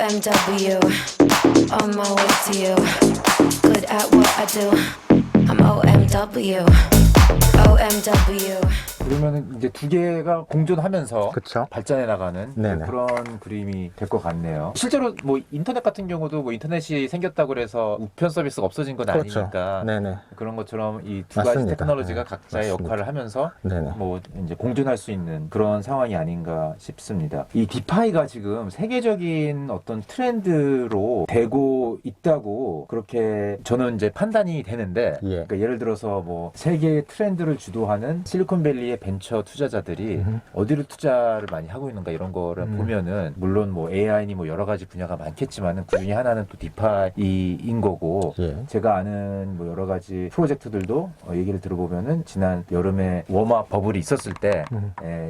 OMW, on my way to you. Good at what I do. I'm OMW, OMW. 그러면 이제 두 개가 공존하면서 그쵸. 발전해 나가는 네네. 그런 그림이 될 것 같네요. 실제로 뭐 인터넷 같은 경우도 뭐 인터넷이 생겼다고 그래서 우편 서비스가 없어진 건 그렇죠. 아니니까 네네. 그런 것처럼 이 두 가지 맞습니다. 테크놀로지가 네, 각자의 맞습니다. 역할을 하면서 네네. 뭐 이제 공존할 수 있는 그런 상황이 아닌가 싶습니다. 이 디파이가 지금 세계적인 어떤 트렌드로 되고 있다고 그렇게 저는 이제 판단이 되는데, 예. 그러니까 예를 들어서 뭐 세계의 트렌드를 주도하는 실리콘밸리의 벤처 투자자들이 어디를 투자를 많이 하고 있는가 이런 거를 보면은 물론 뭐 AI니 뭐 여러 가지 분야가 많겠지만은 그 중에 하나는 또 디파이인 거고, 예. 제가 아는 뭐 여러 가지 프로젝트들도 얘기를 들어보면은 지난 여름에 웜업 버블이 있었을 때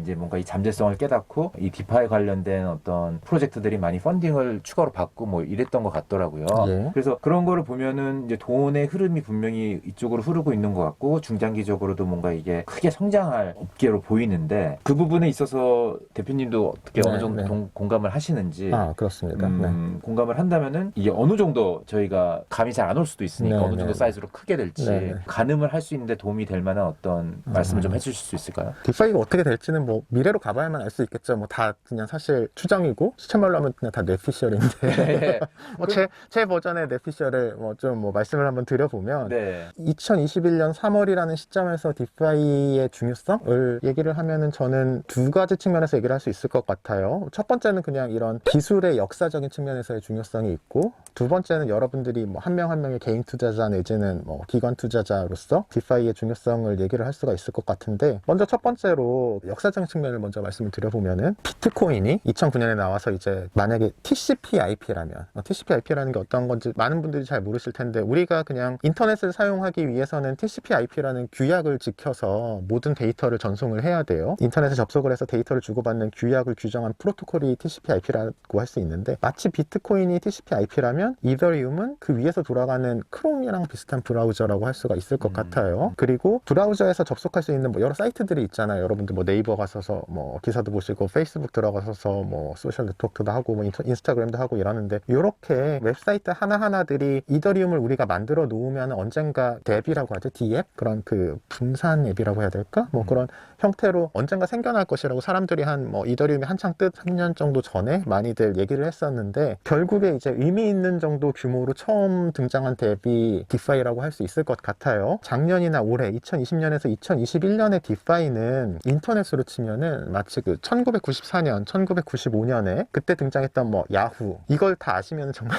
이제 뭔가 이 잠재성을 깨닫고 이 디파이 관련된 어떤 프로젝트들이 많이 펀딩을 추가로 받고 뭐 이랬던 것 같더라고요. 예. 그래서 그런 거를 보면은 이제 돈의 흐름이 분명히 이쪽으로 흐르고 있는 것 같고 중장기적으로도 뭔가 이게 크게 성장할 업계로 보이는데, 그 부분에 있어서 대표님도 어떻게 네, 어느 정도 네. 공감을 하시는지. 아, 그렇습니다. 네. 공감을 한다면은 이게 어느 정도 저희가 감이 잘 안 올 수도 있으니까 네, 어느 정도 네. 사이즈로 크게 될지 네, 네. 가늠을 할 수 있는데 도움이 될 만한 어떤 말씀을 좀 해주실 수 있을까요? 디파이가 어떻게 될지는 뭐 미래로 가봐야만 알 수 있겠죠. 뭐 다 그냥 사실 추정이고 시체말로 하면 그냥 다 뇌피셜인데 뭐 제 버전의 뇌피셜을 뭐 좀 뭐 말씀을 한번 드려보면 네. 2021년 3월이라는 시점에서 디파이의 중요성을 얘기를 하면은 저는 두 가지 측면에서 얘기를 할 수 있을 것 같아요. 첫 번째는 그냥 이런 기술의 역사적인 측면에서의 중요성이 있고, 두 번째는 여러분들이 뭐 한 명 한 명의 개인 투자자 내지는 뭐 기관 투자자로서 디파이의 중요성을 얘기를 할 수가 있을 것 같은데, 먼저 첫 번째로 역사적인 측면을 먼저 말씀을 드려보면은 비트코인이 2009년에 나와서 이제 만약에 TCP/IP라면 TCP/IP라는 게 어떤 건지 많은 분들이 잘 모르실 텐데, 우리가 그냥 인터넷을 사용하기 위해서는 TCP/IP라는 규약을 지켜서 모든 데이터를 전송을 해야 돼요. 인터넷에 접속을 해서 데이터를 주고받는 규약을 규정한 프로토콜이 TCP/IP라고 할 수 있는데, 마치 비트코인이 TCP/IP라면 이더리움은 그 위에서 돌아가는 크롬이랑 비슷한 브라우저라고 할 수가 있을 것 같아요. 그리고 브라우저에서 접속할 수 있는 뭐 여러 사이트들이 있잖아요. 여러분들 뭐 네이버 가셔서 뭐 기사도 보시고 페이스북 들어가셔서 뭐 소셜 네트워크도 하고 뭐 인스타그램도 하고 이러는데, 이렇게 웹사이트 하나하나들이 이더리움을 우리가 만들어 놓으면 언젠가 앱이라고 하죠. D앱? 그런 그 분산 앱이라고 해야 될까? 뭐 그런 형태로 언젠가 생겨날 것이라고 사람들이 한 뭐 이더리움이 한창 뜨 3년 정도 전에 많이들 얘기를 했었는데, 결국에 이제 의미 있는 정도 규모로 처음 등장한 앱이 디파이라고 할 수 있을 것 같아요. 작년이나 올해 2020년에서 2021년의 디파이는 인터넷으로 치면은 마치 그 1994년, 1995년에 그때 등장했던 뭐 야후, 이걸 다 아시면 정말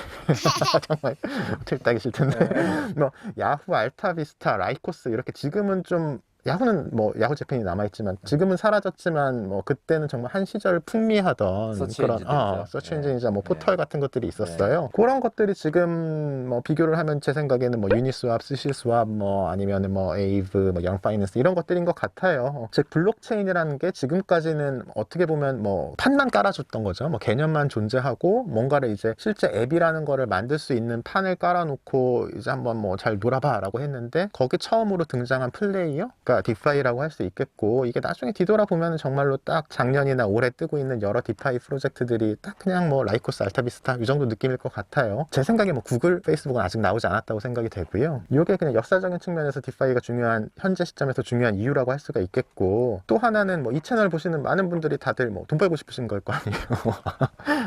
정말 틀딱이 싫 텐데 뭐 야후, 알타비스타, 라이코스, 이렇게 지금은 좀 야후는 뭐 야후 재팬이 남아있지만 지금은 사라졌지만 뭐 그때는 정말 한 시절 풍미하던 서치 그런 엔진들이죠. 서치 엔진이자 뭐 네. 포털 같은 것들이 있었어요. 그런 것들이 지금 뭐 비교를 하면 제 생각에는 뭐 유니스왑, 스시스왑 뭐 아니면은 뭐 에이브, 뭐 영파이낸스 이런 것들인 것 같아요. 즉 블록체인이라는 게 지금까지는 어떻게 보면 뭐 판만 깔아줬던 거죠. 뭐 개념만 존재하고 뭔가를 이제 실제 앱이라는 거를 만들 수 있는 판을 깔아놓고 이제 한번 뭐 잘 놀아봐라고 했는데, 거기 처음으로 등장한 플레이어가 디파이라고 할 수 있겠고, 이게 나중에 뒤돌아보면 정말로 딱 작년이나 올해 뜨고 있는 여러 디파이 프로젝트들이 딱 그냥 뭐 라이코스, 알타비스타 이 정도 느낌일 것 같아요. 제 생각에 뭐 구글, 페이스북은 아직 나오지 않았다고 생각이 되고요. 이게 그냥 역사적인 측면에서 디파이가 중요한, 현재 시점에서 중요한 이유라고 할 수가 있겠고, 또 하나는 뭐 이 채널 보시는 많은 분들이 다들 뭐 돈 벌고 싶으신 걸 거 아니에요.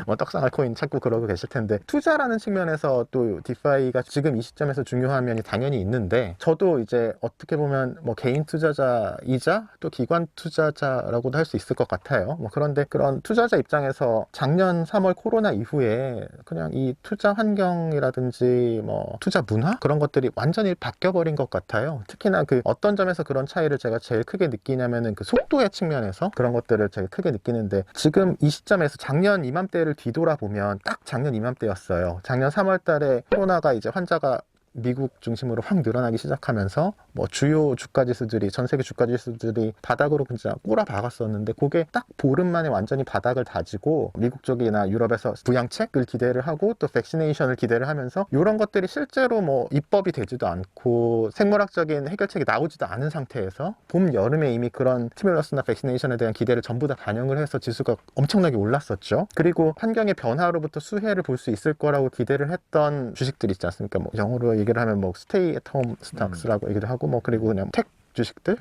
뭐 떡상할 코인 찾고 그러고 계실 텐데, 투자라는 측면에서 또 디파이가 지금 이 시점에서 중요한 면이 당연히 있는데, 저도 이제 어떻게 보면 뭐 개인 투자자이자 또 기관 투자자라고도 할 수 있을 것 같아요. 뭐 그런데 그런 투자자 입장에서 작년 3월 코로나 이후에 그냥 이 투자 환경이라든지 뭐 투자 문화 그런 것들이 완전히 바뀌어버린 것 같아요. 특히나 그 어떤 점에서 그런 차이를 제가 제일 크게 느끼냐면은 그 속도의 측면에서 그런 것들을 제일 크게 느끼는데, 지금 이 시점에서 작년 이맘때를 뒤돌아보면 딱 작년 이맘때였어요. 작년 3월 달에 코로나가 이제 환자가 미국 중심으로 확 늘어나기 시작하면서 뭐 주요 주가 지수들이 전 세계 주가 지수들이 바닥으로 진짜 꼬라박았었는데 그게 딱 보름 만에 완전히 바닥을 다지고 미국 쪽이나 유럽에서 부양책을 기대를 하고 또 백시네이션을 기대를 하면서 이런 것들이 실제로 뭐 입법이 되지도 않고 생물학적인 해결책이 나오지도 않은 상태에서 봄 여름에 이미 그런 스티뮬러스나 백시네이션에 대한 기대를 전부 다 반영을 해서 지수가 엄청나게 올랐었죠. 그리고 환경의 변화로부터 수혜를 볼 수 있을 거라고 기대를 했던 주식들 있지 않습니까? 뭐 영어로 얘기를 하면 뭐 스테이 앳 홈 스탁스라고 얘기를 하고 뭐 그리고 그냥 텍 주식들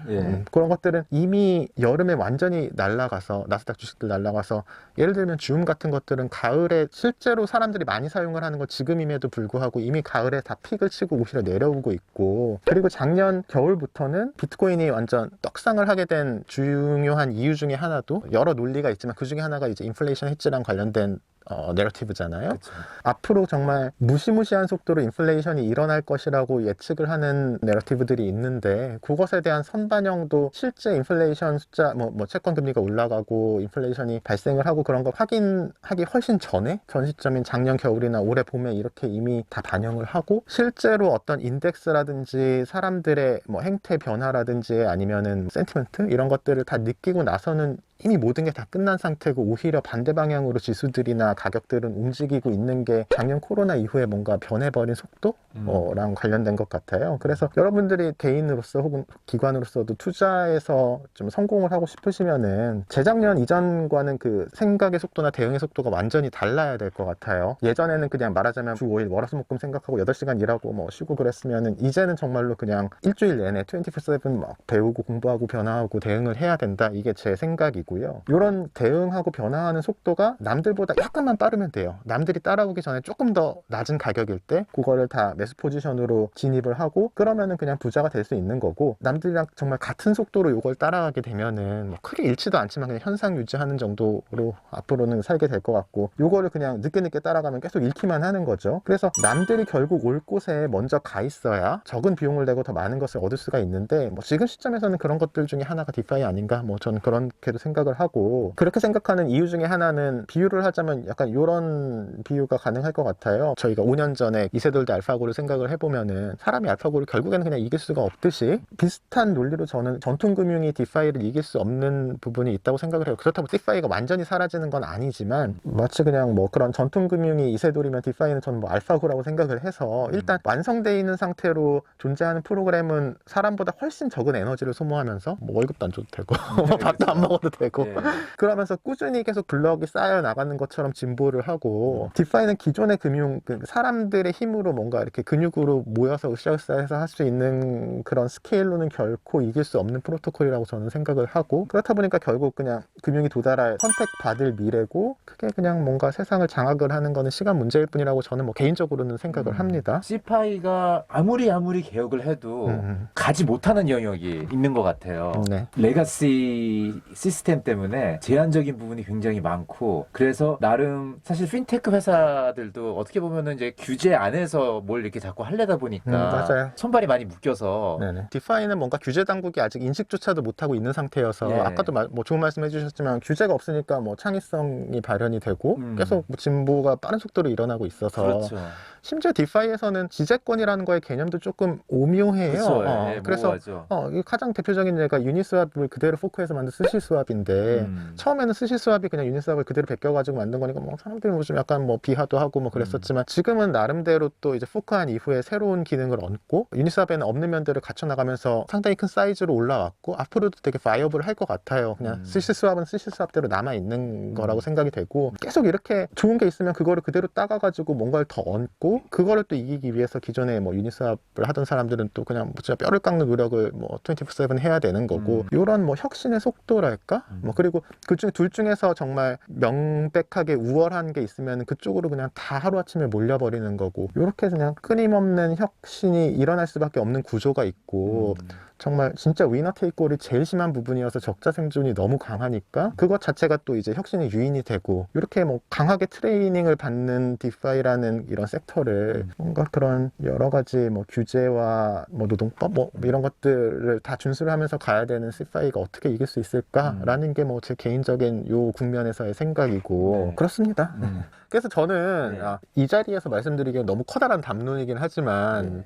그런 것들은 이미 여름에 완전히 날아가서 나스닥 주식들 날아가서 예를 들면 줌 같은 것들은 가을에 실제로 사람들이 많이 사용을 하는 건 지금임에도 불구하고 이미 가을에 다 픽을 치고 오히려 내려오고 있고 그리고 작년 겨울부터는 비트코인이 완전 떡상을 하게 된 중요한 이유 중에 하나도 여러 논리가 있지만 그 중에 하나가 이제 인플레이션 해지랑 관련된 내러티브잖아요. 그쵸. 앞으로 정말 무시무시한 속도로 인플레이션이 일어날 것이라고 예측을 하는 내러티브들이 있는데 그것에 대한 선반영도 실제 인플레이션 숫자 뭐 채권 금리가 올라가고 인플레이션이 발생을 하고 그런 거 확인하기 훨씬 전에 전 시점인 작년 겨울이나 올해 봄에 이렇게 이미 다 반영을 하고 실제로 어떤 인덱스라든지 사람들의 뭐 행태 변화라든지 아니면은 센티멘트 이런 것들을 다 느끼고 나서는 이미 모든 게 다 끝난 상태고 오히려 반대 방향으로 지수들이나 가격들은 움직이고 있는 게 작년 코로나 이후에 뭔가 변해버린 속도랑 관련된 것 같아요. 그래서 여러분들이 개인으로서 혹은 기관으로서도 투자에서 좀 성공을 하고 싶으시면은 재작년 이전과는 그 생각의 속도나 대응의 속도가 완전히 달라야 될 것 같아요. 예전에는 그냥 말하자면 주 5일 월화수목금 생각하고 8시간 일하고 뭐 쉬고 그랬으면은 이제는 정말로 그냥 일주일 내내 24/7 막 배우고 공부하고 변화하고 대응을 해야 된다. 이게 제 생각이고 이런 대응하고 변화하는 속도가 남들보다 약간만 빠르면 돼요. 남들이 따라오기 전에 조금 더 낮은 가격일 때 그거를 다 매수 포지션으로 진입을 하고 그러면은 그냥 부자가 될 수 있는 거고 남들이랑 정말 같은 속도로 이걸 따라가게 되면은 뭐 크게 잃지도 않지만 그냥 현상 유지하는 정도로 앞으로는 살게 될 것 같고 요거를 그냥 늦게 따라가면 계속 잃기만 하는 거죠. 그래서 남들이 결국 올 곳에 먼저 가 있어야 적은 비용을 내고 더 많은 것을 얻을 수가 있는데 뭐 지금 시점에서는 그런 것들 중에 하나가 디파이 아닌가 뭐 저는 그렇게도 생각을 하고 그렇게 생각하는 이유 중에 하나는 비유를 하자면 약간 이런 비유가 가능할 것 같아요. 저희가 5년 전에 이세돌 대 알파고를 생각을 해보면은 사람이 알파고를 결국에는 그냥 이길 수가 없듯이 비슷한 논리로 저는 전통금융이 디파이를 이길 수 없는 부분이 있다고 생각을 해요. 그렇다고 디파이가 완전히 사라지는 건 아니지만 마치 그냥 뭐 그런 전통금융이 이세돌이면 디파이는 저는 뭐 알파고라고 생각을 해서 일단 완성되어 있는 상태로 존재하는 프로그램은 사람보다 훨씬 적은 에너지를 소모하면서 뭐 월급도 안 줘도 되고 밥도 안 먹어도 되고 그러면서 꾸준히 계속 블럭이 쌓여 나가는 것처럼 진보를 하고 디파이는 기존의 금융 사람들의 힘으로 뭔가 이렇게 근육으로 모여서 으쌰으쌰해서 할 수 있는 그런 스케일로는 결코 이길 수 없는 프로토콜이라고 저는 생각을 하고 그렇다 보니까 결국 그냥 금융이 도달할 선택받을 미래고 그게 그냥 뭔가 세상을 장악을 하는 거는 시간 문제일 뿐이라고 저는 뭐 개인적으로는 생각을 합니다. CPI가 아무리 개혁을 해도 가지 못하는 영역이 있는 것 같아요. 레가시 시스템 때문에 제한적인 부분이 굉장히 많고 그래서 나름 사실 핀테크 회사들도 어떻게 보면은 이제 규제 안에서 뭘 이렇게 자꾸 하려다 보니까 맞아요. 손발이 많이 묶여서 디파이는 뭔가 규제 당국이 아직 인식조차도 못하고 있는 상태여서 아까도 뭐 좋은 말씀 해주셨지만 규제가 없으니까 뭐 창의성이 발현이 되고 계속 뭐 진보가 빠른 속도로 일어나고 있어서 심지어 디파이에서는 지재권이라는 거의 개념도 조금 오묘해요. 그래서 가장 대표적인 예가 유니스왑을 그대로 포크해서 만든 스시스왑인데 처음에는 스시스왑이 그냥 유니스왑을 그대로 베껴가지고 만든 거니까 뭐 사람들이 뭐 좀 약간 뭐 비하도 하고 뭐 그랬었지만 지금은 나름대로 또 이제 포크한 이후에 새로운 기능을 얹고 유니스왑에는 없는 면들을 갖춰 나가면서 상당히 큰 사이즈로 올라왔고 앞으로도 되게 바이어블 할 것 같아요. 그냥 스시스왑은 스시스왑대로 남아 있는 거라고 생각이 되고 계속 이렇게 좋은 게 있으면 그거를 그대로 따가가지고 뭔가를 더 얹고 그거를 또 이기기 위해서 기존에 뭐 유니스왑을 하던 사람들은 또 그냥 진짜 뼈를 깎는 노력을 뭐 24/7 해야 되는 거고 이런 뭐 혁신의 속도랄까? 뭐 그리고 둘 중에서 정말 명백하게 우월한 게 있으면 그쪽으로 그냥 다 하루아침에 몰려버리는 거고 이렇게 그냥 끊임없는 혁신이 일어날 수밖에 없는 구조가 있고 정말 진짜 위너 테이크올이 제일 심한 부분이어서 적자 생존이 너무 강하니까 그것 자체가 또 이제 혁신의 유인이 되고 이렇게 뭐 강하게 트레이닝을 받는 디파이라는 이런 섹터를 뭔가 그런 여러 가지 뭐 규제와 뭐 노동법 뭐 이런 것들을 다 준수를 하면서 가야 되는 CFI가 어떻게 이길 수 있을까라는 게 뭐 제 개인적인 요 국면에서의 생각이고 그렇습니다. 그래서 저는 이 자리에서 말씀드리기엔 너무 커다란 담론이긴 하지만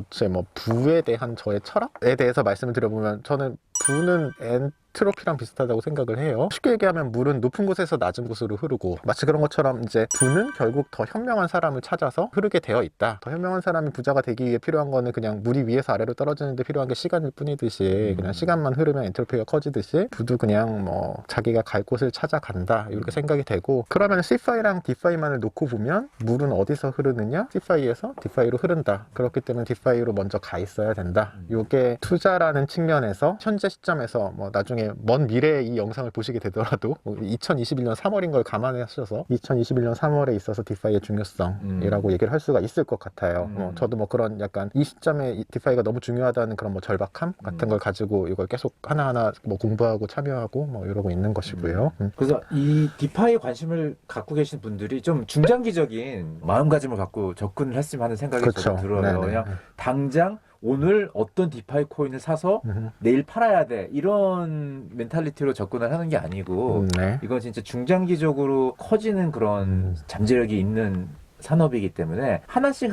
제 부에 대한 저의 철학에 대해서 말씀을 드려보면 저는 부는 엔트로피랑 비슷하다고 생각을 해요. 쉽게 얘기하면 물은 높은 곳에서 낮은 곳으로 흐르고 마치 그런 것처럼 이제 부는 결국 더 현명한 사람을 찾아서 흐르게 되어 있다. 더 현명한 사람이 부자가 되기 위해 필요한 거는 그냥 물이 위에서 아래로 떨어지는데 필요한 게 시간일 뿐이듯이 그냥 시간만 흐르면 엔트로피가 커지듯이 부도 그냥 뭐 자기가 갈 곳을 찾아간다 이렇게 생각이 되고 그러면 C파이랑 D파이만을 놓고 보면 물은 어디서 흐르느냐? C파이에서 D파이로 흐른다. 그렇기 때문에 D파이로 먼저 가 있어야 된다. 이게 투자라는 측면에서 현재 시점에서 뭐 나중에 먼 미래에 이 영상을 보시게 되더라도 2021년 3월인 걸 감안하셔서 2021년 3월에 있어서 디파이의 중요성이라고 얘기를 할 수가 있을 것 같아요. 저도 뭐 그런 약간 이 시점에 디파이가 너무 중요하다는 그런 뭐 절박함 같은 걸 가지고 이걸 계속 하나하나 뭐 공부하고 참여하고 뭐 이러고 있는 것이고요. 그래서 이 디파이에 관심을 갖고 계신 분들이 좀 중장기적인 마음가짐을 갖고 접근을 했으면 하는 생각이 그렇죠. 저도 들어요. 네네. 그냥 당장 오늘 어떤 디파이 코인을 사서 내일 팔아야 돼 이런 멘탈리티로 접근을 하는 게 아니고 네. 이건 진짜 중장기적으로 커지는 그런 잠재력이 있는 산업이기 때문에 하나씩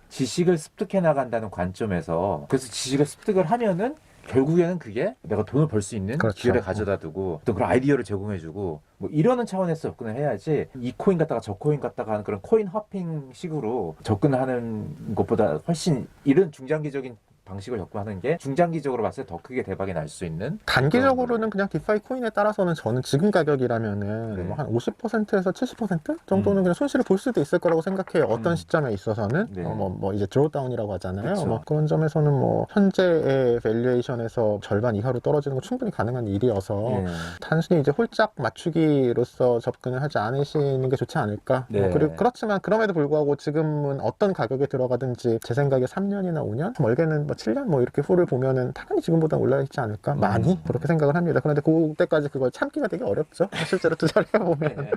지식을 습득해 나간다는 관점에서 그래서 지식을 습득을 하면은 결국에는 그게 내가 돈을 벌 수 있는 그렇죠. 기회를 가져다 두고 또 그런 아이디어를 제공해주고 뭐 이러는 차원에서 접근을 해야지 이 코인 갖다가 저 코인 갖다가 하는 그런 코인 허핑 식으로 접근을 하는 것보다 훨씬 이런 중장기적인 방식을 접근하는 게 중장기적으로 봤을 때 더 크게 대박이 날 수 있는 단기적으로는 그냥 디파이 코인에 따라서는 저는 지금 가격이라면은 네. 뭐 한 50%에서 70% 정도는 그냥 손실을 볼 수도 있을 거라고 생각해요. 어떤 시점에 있어서는 네. 뭐 이제 드로우다운이라고 하잖아요. 그쵸. 뭐 그런 점에서는 뭐 현재의 밸류에이션에서 절반 이하로 떨어지는 건 충분히 가능한 일이어서 예. 단순히 이제 홀짝 맞추기로서 접근을 하지 않으시는 게 좋지 않을까. 네. 뭐 그리고 그렇지만 그럼에도 불구하고 지금은 어떤 가격에 들어가든지 제 생각에 3년이나 5년, 멀게는 뭐 7년 뭐 이렇게 후를 보면은 당연히 지금보다 올라있지 않을까. 많이 그렇게 생각을 합니다. 그런데 그때까지 그걸 참기가 되게 어렵죠. 실제로 투자를 해보면. 네.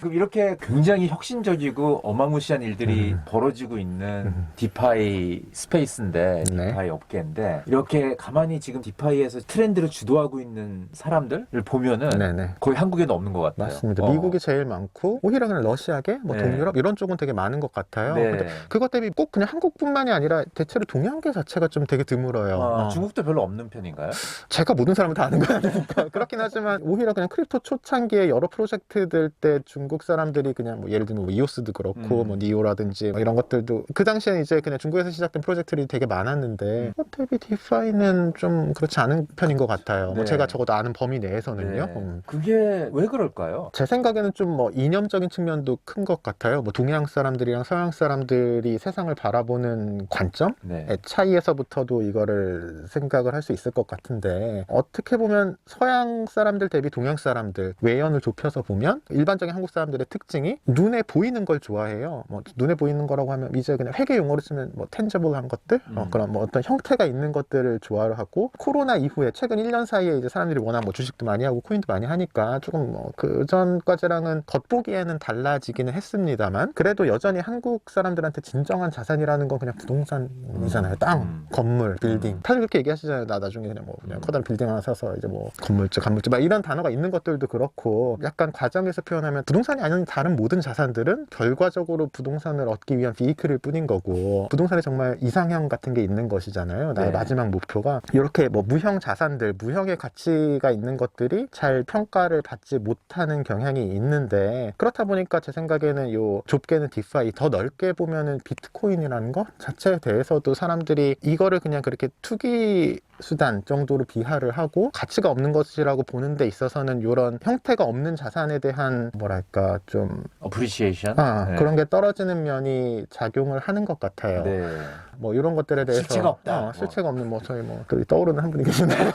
그럼 이렇게 굉장히 혁신적이고 어마무시한 일들이 벌어지고 있는 디파이 스페이스인데 네. 디파이 업계인데 이렇게 가만히 지금 디파이에서 트렌드를 주도하고 있는 사람들을 보면은 네네. 거의 한국에는 없는 것 같아요. 맞습니다. 미국이 제일 많고 오히려 그냥 러시아계, 뭐 네. 동유럽 이런 쪽은 되게 많은 것 같아요. 네. 근데 그것 대비 꼭 그냥 한국뿐만이 아니라 대체로 동양계 자체가 좀 되게 드물어요. 중국도 별로 없는 편인가요? 제가 모든 사람을 다 아는 건 아니니까 그렇긴 하지만 오히려 그냥 크립토 초창기에 여러 프로젝트들 때 중국 사람들이 그냥 뭐 예를 들면 뭐 이오스도 그렇고 뭐 니오라든지 뭐 이런 것들도 그 당시에 이제 그냥 중국에서 시작된 프로젝트들이 되게 많았는데 대비 디파이는 좀 그렇지 않은 편인 것 같아요. 네. 뭐 제가 적어도 아는 범위 내에서는요. 네. 그게 왜 그럴까요? 제 생각에는 좀 뭐 이념적인 측면도 큰 것 같아요. 뭐 동양 사람들이랑 서양 사람들이 세상을 바라보는 관점의 네. 차이에서부터도 이거를 생각을 할 수 있을 것 같은데 어떻게 보면 서양 사람들 대비 동양 사람들 외연을 좁혀서 보면 일반적인 한국 사람들의 특징이 눈에 보이는 걸 좋아해요. 뭐 눈에 보이는 거라고 하면 이제 그냥 회계 용어로 쓰면 뭐 텐저블한 것들 그런 뭐 어떤 형태가 있는 것들을 좋아를 하고 코로나 이후에 최근 1년 사이에 이제 사람들이 워낙 뭐 주식도 많이 하고 코인도 많이 하니까 조금 뭐 그 전까지랑은 겉보기에는 달라지기는 했습니다만 그래도 여전히 한국 사람들한테 진정한 자산이라는 건 그냥 부동산이잖아요. 땅, 건물, 빌딩. 다들 그렇게 얘기하시잖아요. 나 나중에 그냥 뭐 그냥 커다란 빌딩 하나 사서 이제 뭐 건물주, 간물주 막 이런 단어가 있는 것들도 그렇고 약간 과정에서 표현하면 부동산이 아닌 다른 모든 자산들은 결과적으로 부동산을 얻기 위한 비이클일 뿐인 거고 부동산에 정말 이상형 같은 게 있는 것이잖아요. 나의 네. 마지막 목표가 이렇게 뭐 무형 자산들, 무형의 가치가 있는 것들이 잘 평가를 받지 못하는 경향이 있는데 그렇다 보니까 제 생각에는 요 좁게는 디파이 더 넓게 보면은 비트코인이라는 것 자체에 대해서도 사람들이 이거를 그냥 그렇게 투기 수단 정도로 비하를 하고 가치가 없는 것이라고 보는 데 있어서는 이런 형태가 없는 자산에 대한 뭐랄까 좀 어프리시에이션? 네. 그런 게 떨어지는 면이 작용을 하는 것 같아요. 네. 뭐 이런 것들에 대해서 실체가 없다. 실체가 없는 뭐 저희 뭐 또 떠오르는 한 분이 계시네요.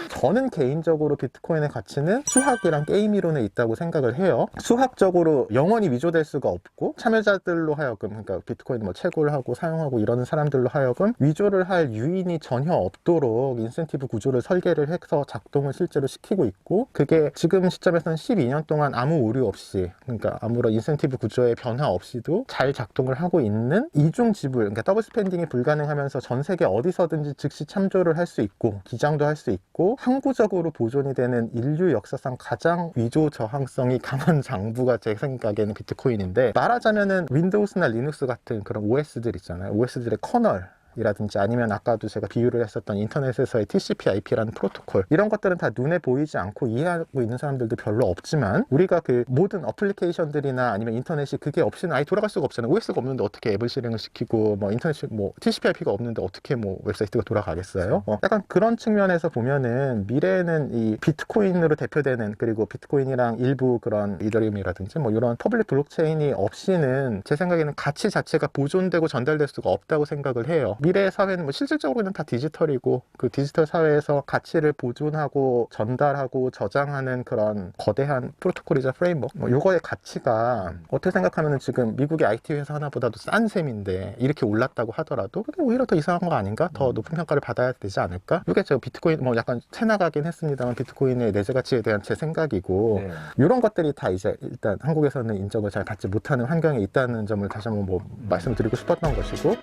저는 개인적으로 비트코인의 가치는 수학이랑 게임 이론에 있다고 생각을 해요. 수학적으로 영원히 위조될 수가 없고 참여자들로 하여금 그러니까 비트코인 뭐 채굴 하고 사용하고 이러는 사람들로 하여금 위조를 할 유인이 전혀 없도록 인센티브 구조를 설계를 해서 작동을 실제로 시키고 있고 그게 지금 시점에서는 12년 동안 아무 오류 없이 그러니까 아무런 인센티브 구조의 변화 없이도 잘 작동을 하고 있는 이중 지불 그러니까 더블 스펜딩이 불가능하면서 전 세계 어디서든지 즉시 참조를 할 수 있고 기장도 할 수 있고 항구적으로 보존이 되는 인류 역사상 가장 위조 저항성이 강한 장부가 제 생각에는 비트코인인데, 말하자면은 윈도우스나 리눅스 같은 그런 OS들 있잖아요. OS들의 커널 이라든지 아니면 아까도 제가 비유를 했었던 인터넷에서의 TCP/IP라는 프로토콜, 이런 것들은 다 눈에 보이지 않고 이해하고 있는 사람들도 별로 없지만, 우리가 그 모든 어플리케이션들이나 아니면 인터넷이 그게 없이는 아예 돌아갈 수가 없잖아요. OS가 없는데 어떻게 앱을 실행을 시키고, 뭐 인터넷 뭐 TCP/IP가 없는데 어떻게 뭐 웹사이트가 돌아가겠어요? 약간 그런 측면에서 보면은 미래에는 이 비트코인으로 대표되는, 그리고 비트코인이랑 일부 그런 이더리움이라든지 뭐 이런 퍼블릭 블록체인이 없이는 제 생각에는 가치 자체가 보존되고 전달될 수가 없다고 생각을 해요. 미래의 사회는 뭐 실질적으로는 다 디지털이고, 그 디지털 사회에서 가치를 보존하고 전달하고 저장하는 그런 거대한 프로토콜이자 프레임워크, 뭐 요거의 가치가 어떻게 생각하면은 지금 미국의 IT 회사 하나보다도 싼 셈인데 이렇게 올랐다고 하더라도 그게 오히려 더 이상한 거 아닌가? 더 높은 평가를 받아야 되지 않을까? 이게 제가 비트코인 뭐 약간 새나가긴 했습니다만 비트코인의 내재 가치에 대한 제 생각이고, 네. 이런 것들이 다 이제 일단 한국에서는 인정을 잘 받지 못하는 환경에 있다는 점을 다시 한번 뭐 말씀드리고 싶었던 것이고,